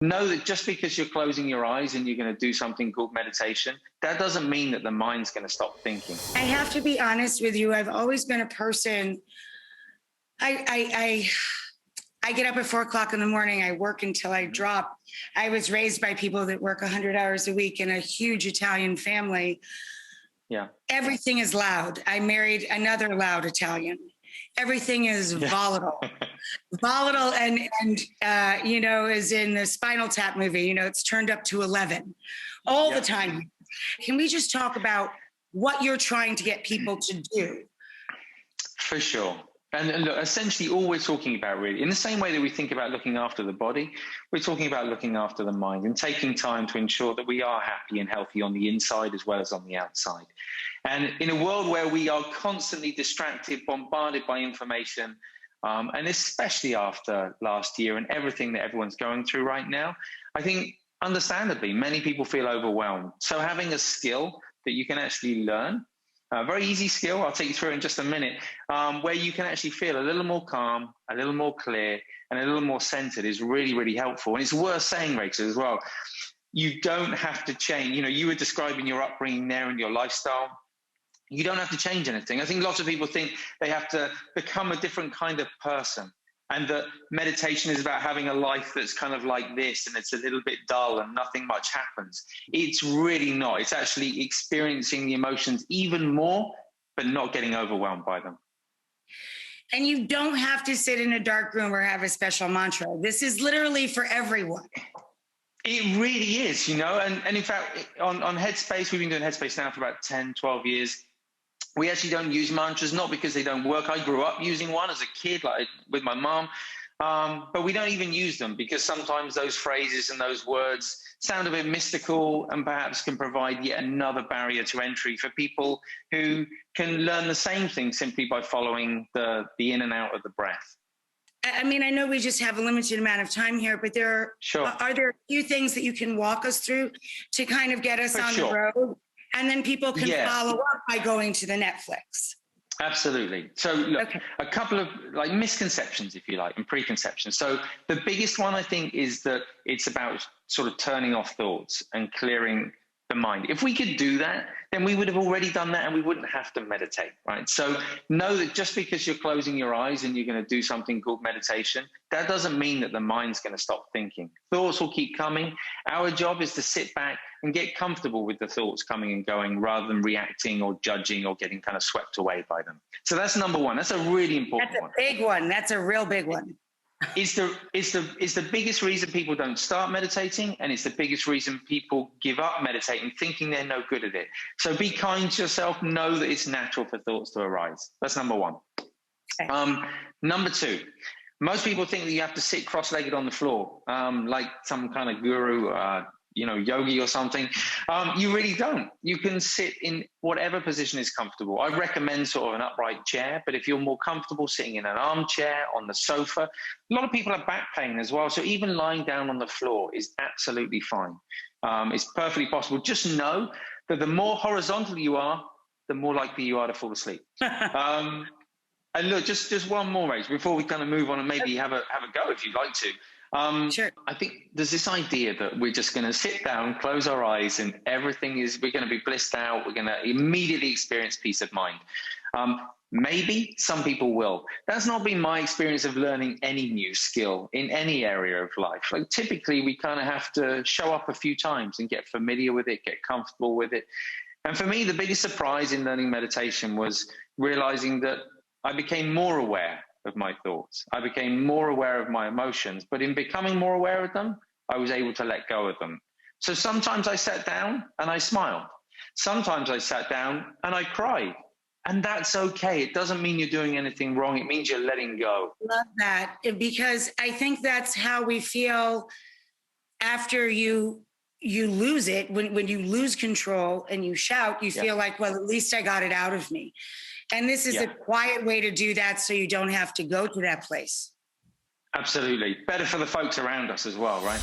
know that just because you're closing your eyes and you're going to do something called meditation, that doesn't mean that the mind's going to stop thinking. I have to be honest with you. I've always been a person. I get up at 4:00 in the morning. I work until I drop. I was raised by people that work 100 hours a week in a huge Italian family. Yeah. Everything is loud. I married another loud Italian. Everything is volatile. Volatile and as in the Spinal Tap movie, it's turned up to 11 all the time. Can we just talk about what you're trying to get people to do? For sure. And look, essentially all we're talking about really, in the same way that we think about looking after the body, we're talking about looking after the mind and taking time to ensure that we are happy and healthy on the inside as well as on the outside. And in a world where we are constantly distracted, bombarded by information, and especially after last year and everything that everyone's going through right now, I think understandably, many people feel overwhelmed. So having a skill that you can actually learn, a very easy skill, I'll take you through it in just a minute, where you can actually feel a little more calm, a little more clear, and a little more centered is really, really helpful. And it's worth saying, Rachel, as well, you don't have to change. You were describing your upbringing there and your lifestyle. You don't have to change anything. I think lots of people think they have to become a different kind of person, and that meditation is about having a life that's kind of like this and it's a little bit dull and nothing much happens. It's really not. It's actually experiencing the emotions even more, but not getting overwhelmed by them. And you don't have to sit in a dark room or have a special mantra. This is literally for everyone. It really is, and in fact, on Headspace, we've been doing Headspace now for about 10, 12 years. We actually don't use mantras, not because they don't work. I grew up using one as a kid, like with my mom, but we don't even use them because sometimes those phrases and those words sound a bit mystical and perhaps can provide yet another barrier to entry for people who can learn the same thing simply by following the in and out of the breath. I mean, I know we just have a limited amount of time here, but are there a few things that you can walk us through to kind of get us on the road? And then people can follow up by going to the Netflix. Absolutely. So look, a couple of misconceptions, if you like, and preconceptions. So the biggest one, I think, is that it's about sort of turning off thoughts and clearing the mind. If we could do that, then we would have already done that and we wouldn't have to meditate, right? So know that just because you're closing your eyes and you're going to do something called meditation, that doesn't mean that the mind's going to stop thinking. Thoughts will keep coming. Our job is to sit back and get comfortable with the thoughts coming and going rather than reacting or judging or getting kind of swept away by them. So that's number one. That's a really important one. That's a big one. That's a real big one. It's the biggest reason people don't start meditating, and it's the biggest reason people give up meditating, thinking they're no good at it. So be kind to yourself. Know that it's natural for thoughts to arise. That's number one. Okay. Number two, most people think that you have to sit cross-legged on the floor, like some kind of guru, yogi or something. You really don't. You can sit in whatever position is comfortable. I recommend sort of an upright chair, but if you're more comfortable sitting in an armchair, on the sofa, a lot of people have back pain as well. So even lying down on the floor is absolutely fine. It's perfectly possible. Just know that the more horizontal you are, the more likely you are to fall asleep. And look, just one more, Rach, before we kind of move on and maybe have a go if you'd like to. Sure. I think there's this idea that we're just going to sit down, close our eyes, and we're going to be blissed out. We're going to immediately experience peace of mind. Maybe some people will. That's not been my experience of learning any new skill in any area of life. Like typically we kind of have to show up a few times and get familiar with it, get comfortable with it. And for me, the biggest surprise in learning meditation was realizing that I became more aware of my thoughts. I became more aware of my emotions, but in becoming more aware of them, I was able to let go of them. So sometimes I sat down and I smiled. Sometimes I sat down and I cried. And that's okay. It doesn't mean you're doing anything wrong. It means you're letting go. Love that, because I think that's how we feel after you lose it. When you lose control and you shout, you feel like, well, at least I got it out of me. And this is a quiet way to do that so you don't have to go to that place. Absolutely. Better for the folks around us as well, right?